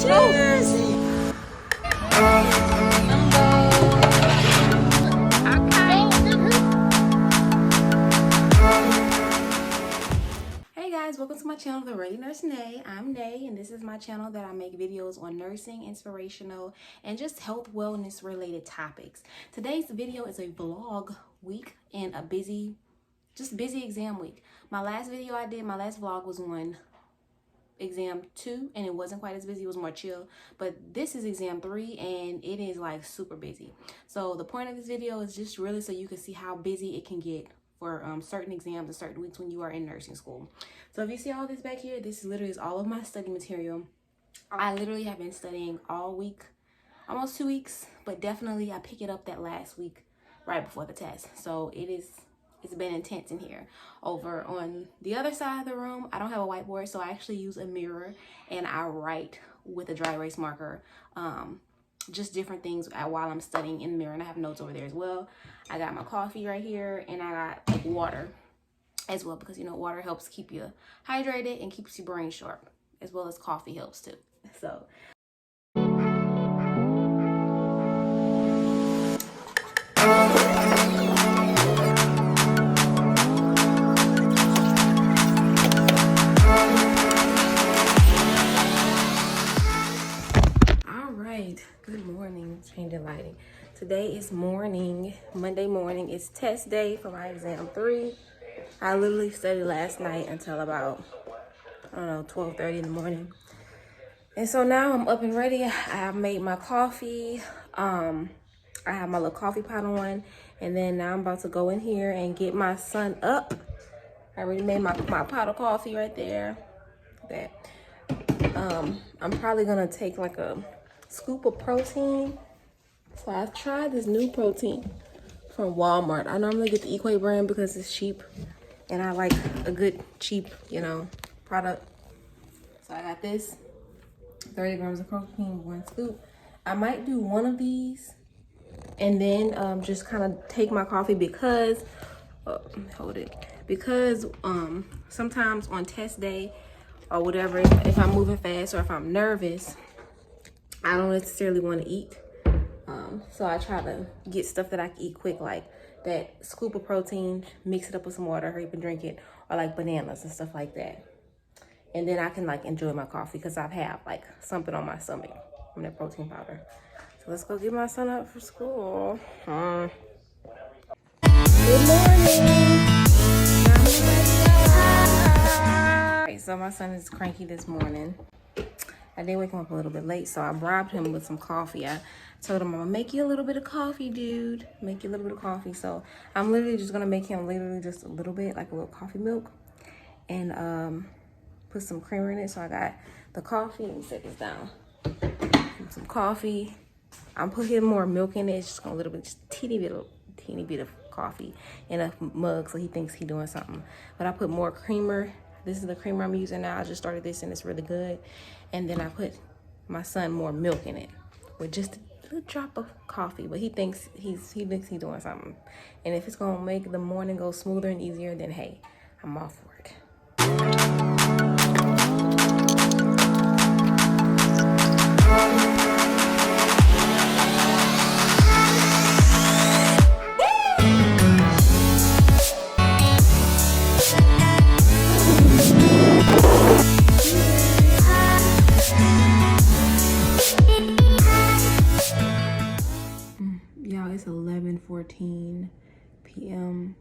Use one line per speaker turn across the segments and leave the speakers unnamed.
Cheers! Hey guys, welcome to my channel, The Ready Nurse Nay. I'm Nay, and this is my channel that I make videos on nursing, inspirational, and just health, wellness related topics. Today's video is a vlog week and a busy exam week. My last vlog was on exam 2 and it wasn't quite as busy, it was more chill, but this is exam 3 and it is like super busy. So the point of this video is just really so you can see how busy it can get for certain exams and certain weeks when you are in nursing school. So if you see all this back here, this literally is all of my study material. I literally have been studying all week, almost 2 weeks, but definitely I pick it up that last week right before the test. So it's been intense in here. Over on the other side of the room, I don't have a whiteboard, so I actually use a mirror and I write with a dry erase marker, just different things while I'm studying in the mirror, and I have notes over there as well. I got my coffee right here, and I got like water as well, because you know water helps keep you hydrated and keeps your brain sharp, as well as coffee helps too. So good morning, changing lighting. Today is Monday morning. It's test day for my exam 3. I literally studied last night until about, I don't know, 12:30 in the morning. And so now I'm up and ready. I made my coffee. I have my little coffee pot on. And then now I'm about to go in here and get my son up. I already made my pot of coffee right there. That. I'm probably gonna take like a scoop of protein. So I've tried this new protein from Walmart. I normally get the Equate brand because it's cheap and I like a good cheap, product. So I got this 30 grams of protein, 1 scoop. I might do one of these and then just kind of take my coffee because sometimes on test day or whatever, if I'm moving fast or if I'm nervous, I don't necessarily want to eat. So I try to get stuff that I can eat quick, like that scoop of protein, mix it up with some water, hurry up and drink it, or like bananas and stuff like that. And then I can like enjoy my coffee because I've had like something on my stomach from that protein powder. So let's go get my son up for school. Good morning. Okay, so my son is cranky this morning. I did wake him up a little bit late, so I bribed him with some coffee. I told him, I'm gonna make you a little bit of coffee, dude. Make you a little bit of coffee. So I'm literally just gonna make him literally just a little bit, like a little coffee milk, and put some creamer in it. So I got the coffee. Let me set this down. Some coffee. I'm putting more milk in it. It's just gonna just teeny bit of coffee in a mug, so he thinks he's doing something. But I put more creamer. This is the creamer I'm using now. I just started this and it's really good. And then I put my son more milk in it with just a little drop of coffee. But he thinks he's doing something. And if it's gonna make the morning go smoother and easier, then hey, I'm all for it. It's 11:14 p.m.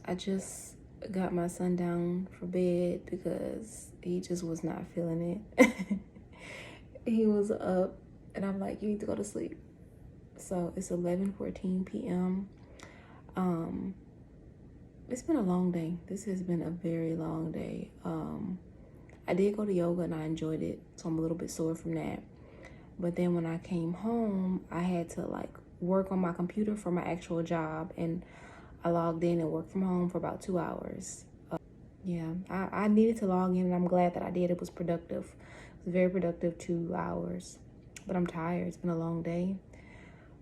I just got my son down for bed because he just was not feeling it. He was up and I'm like, you need to go to sleep. So it's 11:14 p.m. It's been a long day. This has been a very long day. I did go to yoga and I enjoyed it, so I'm a little bit sore from that. But then when I came home, I had to like work on my computer for my actual job, and I logged in and worked from home for about 2 hours. I needed to log in, and I'm glad that I did. It was productive. It was a very productive 2 hours, but I'm tired. It's been a long day.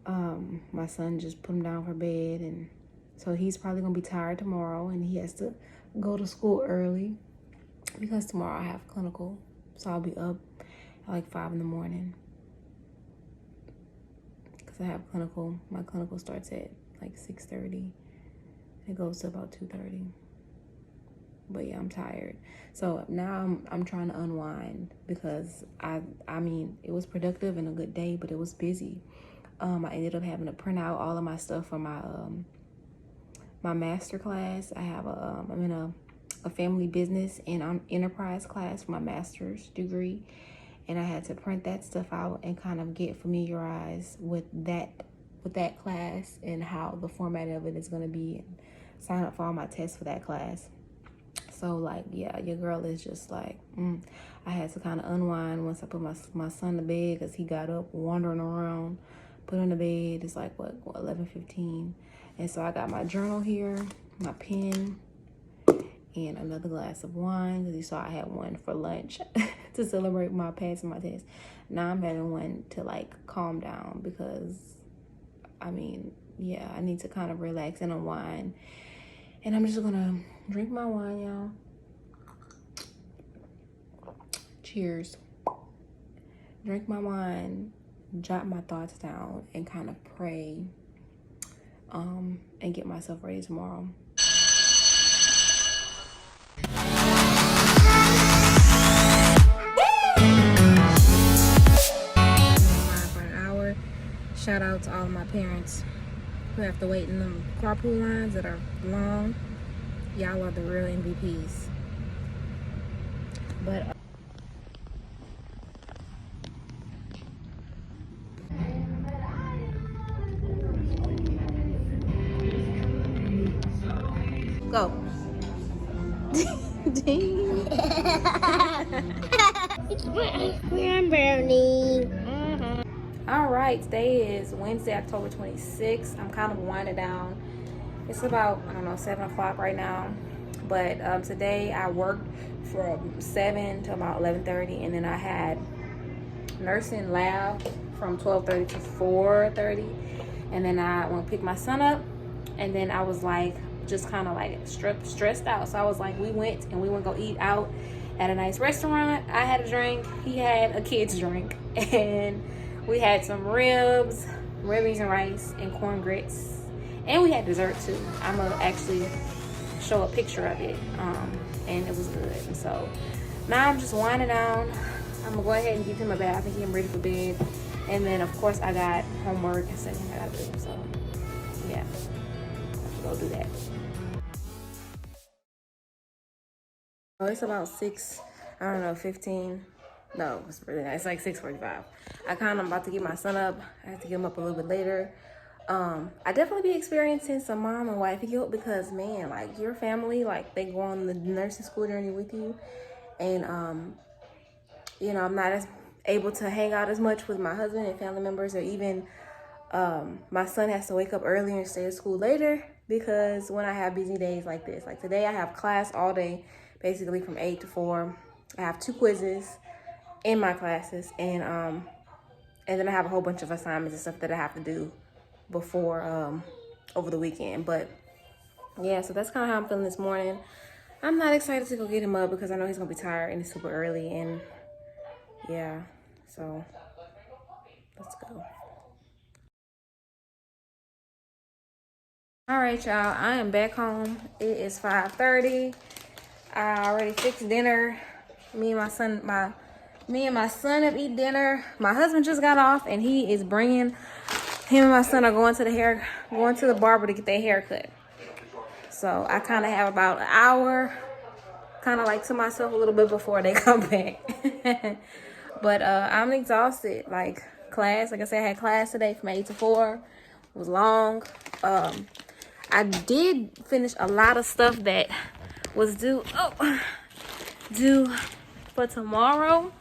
My son just put him down for bed, and so he's probably gonna be tired tomorrow, and he has to go to school early because tomorrow I have clinical, so I'll be up like 5 in the morning. Because I have clinical. My clinical starts at like 6:30. It goes to about 2:30. But yeah, I'm tired. So now I'm trying to unwind because I mean, it was productive and a good day, but it was busy. I ended up having to print out all of my stuff for my my master class. I'm in a family business and enterprise class for my master's degree, and I had to print that stuff out and kind of get familiarized with that class and how the format of it is going to be, and sign up for all my tests for that class. So like, yeah, your girl is just like, I had to kind of unwind once I put my son to bed, because he got up wandering around, put him to bed. It's like, what 11:15. And so I got my journal here, my pen, and another glass of wine, because you saw I had one for lunch to celebrate my passing my test. Now I'm having one to like calm down, because I mean, yeah, I need to kind of relax and unwind. And I'm just gonna drink my wine, y'all. Cheers. Drink my wine, jot my thoughts down, and kind of pray, and get myself ready tomorrow. For an hour. Shout out to all of my parents who have to wait in them carpool lines that are long. Y'all are the real MVPs. But go.
It's my ice cream brownie.
All right, today is Wednesday, October 26th. I'm kind of winding down. It's about, I don't know, 7 o'clock right now. But today I worked from 7 to about 11:30, and then I had nursing lab from 12:30 to 4:30, and then I went to pick my son up, and then I was like just kind of like stressed out. So I was like, we went go eat out at a nice restaurant. I had a drink, he had a kid's drink, and we had some ribs and rice, and corn grits, and we had dessert too. I'm gonna actually show a picture of it, and it was good. And so now I'm just winding down. I'm gonna go ahead and give him a bath and get him ready for bed, and then of course I got homework and stuff I gotta do. So yeah, I have to go do that. Oh, it's about 6, I don't know, 15. No, it's really not. It's like 6:45. I'm about to get my son up. I have to get him up a little bit later. I definitely be experiencing some mom and wifey guilt, because man, like your family, like they go on the nursing school journey with you, and you know, I'm not as able to hang out as much with my husband and family members, or even my son has to wake up earlier and stay at school later, because when I have busy days like this, like today I have class all day, basically from 8 to 4. I have 2 quizzes in my classes, and then I have a whole bunch of assignments and stuff that I have to do before over the weekend. But yeah, so that's kind of how I'm feeling this morning. I'm not excited to go get him up, because I know he's gonna be tired and it's super early, and yeah, so let's go. All right, y'all, I am back home. It is 5:30. I already fixed dinner. Me and my son have eaten dinner. My husband just got off, and he is bringing, him and my son are going to the barber to get their hair cut. So I kind of have about an hour, kind of like to myself a little bit before they come back. But I'm exhausted. Like class, like I said, I had class today from 8 to 4. It was long. I did finish a lot of stuff that was due for tomorrow.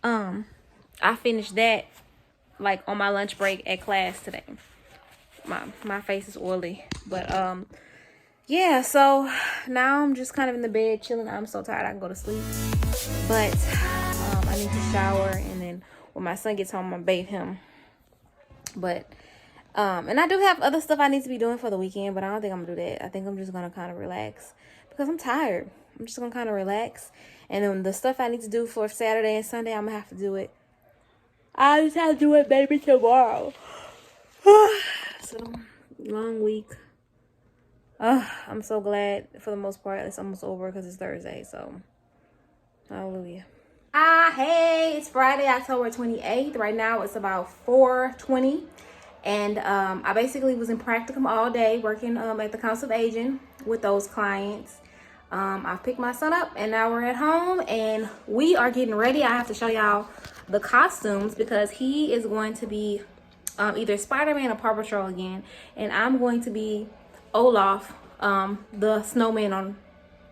I finished that like on my lunch break at class today. My face is oily, but yeah, so now I'm just kind of in the bed chilling. I'm so tired I can go to sleep, but I need to shower, and then when my son gets home, I'll bathe him. But and I do have other stuff I need to be doing for the weekend, but I don't think I'm gonna do that. I think I'm just gonna kind of relax, because I'm tired. I'm just gonna kind of relax And then the stuff I need to do for Saturday and Sunday, I'm gonna have to do it. I just have to do it maybe tomorrow. So long week. I'm so glad for the most part it's almost over because it's Thursday. So hallelujah. Hey, it's Friday, October 28th. Right now it's about 4:20. And I basically was in practicum all day working at the Council of Aging with those clients. I picked my son up and now we're at home and we are getting ready. I have to show y'all the costumes because he is going to be either Spider-Man or Paw Patrol again. And I'm going to be Olaf, the snowman on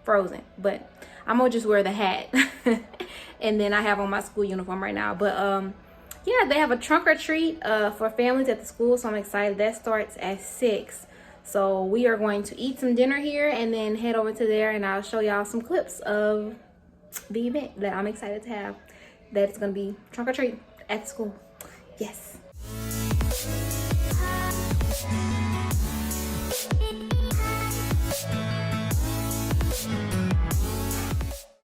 Frozen. But I'm going to just wear the hat. And then I have on my school uniform right now. But yeah, they have a trunk or treat for families at the school. So I'm excited. That starts at 6. So we are going to eat some dinner here and then head over to there, and I'll show y'all some clips of the event that I'm excited to have. That it's going to be trunk or treat at the school. Yes.